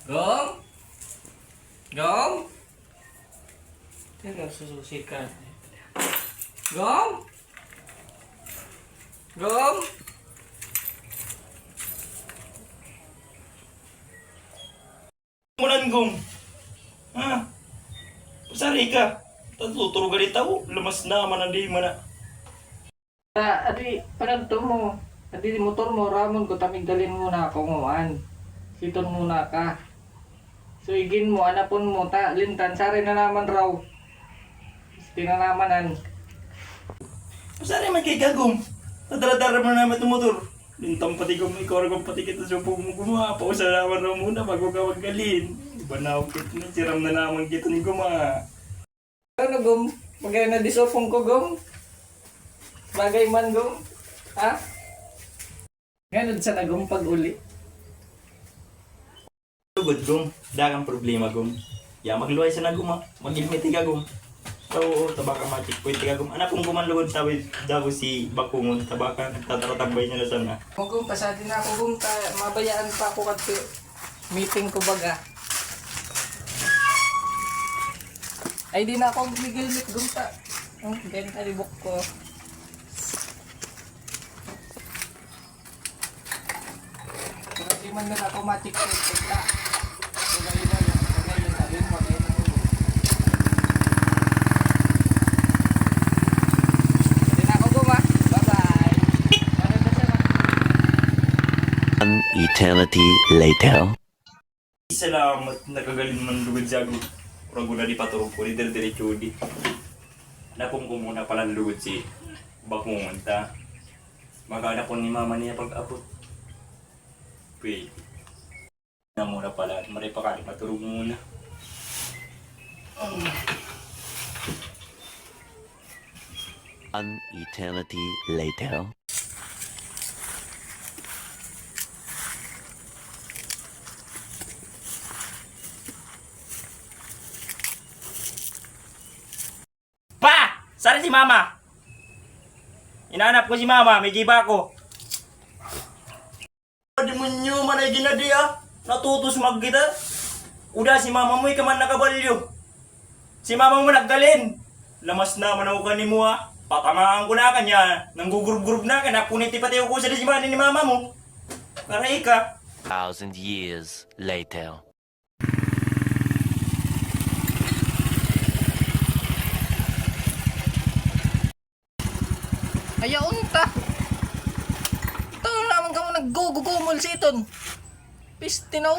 Gong? Gong? Tingnan, sususi ka. Gong? Gong? Mulan gong. Ha? Pasari ka. Tatuturo ka dito. Lamas na manandi mana. Adi, pananto mo. Adi, motor mo, ramon ko, tamigdalin muna ako nguan. Siton muna ka. So, igin mo, anapon mo, lintan, sari na naman raw. Tinanamanan. Pasari man kay kagong. Tadara-dara mo naman itong motor. Lintang pati gong ikaw rin pati kita sa buong mo gumawa. Pausalaman na muna bago ka maggalin. Iba na ako kit na. Siram na naman kita ni gumawa. Ano, Gom? Magay na disopong ko, Gom? Bagay man, Gom? Ha? Ganun sa nagong pag-uli. Tugod gong. Dagang problema gong. Ya magluway sa naguma. Mag-ilmiti ka gong. So, tabaka matik po iti ka gong. Anak kong gumanlugod tawid daw si Bakungon. Tabaka nagtataratambay niya na sana. Kung Gom, pasadi na ako, Gom. Mabayaan pa ako kasi meeting ko baga. Ay, di na ako bigilmit, Gom, ta. Ganyan talibok ko. Pero di man na ako matik ko. Ta. An eternity later. Salamat nakagaling man lugod sa agod. Kurang guna di paturong ko. Di dire-diretso di. Napong ko muna pala lugod si Bakungon ta. Maghanap po ni mama niya pag-abot. Wait. Na muna pala. Maray pa kali maturong muna. An eternity later. Pa! Saan si mama? Inaanap ko si mama. May giba ko. Demonyo man ay ginadi ah. Natutos magkita. Uda si mama mo ikaman nakabalyo. Si mama mo naggalin. Lamas na manaw ka ni mo ah. Patamaan ko na kanya. Nanggugurub-gurub na ka. Napuniti pati ako sa disimani ni mama mo. Karay ka. 1,000 years later. Ayaw ta. Ito naman ka mo naggugugumol siton. Pis tinaw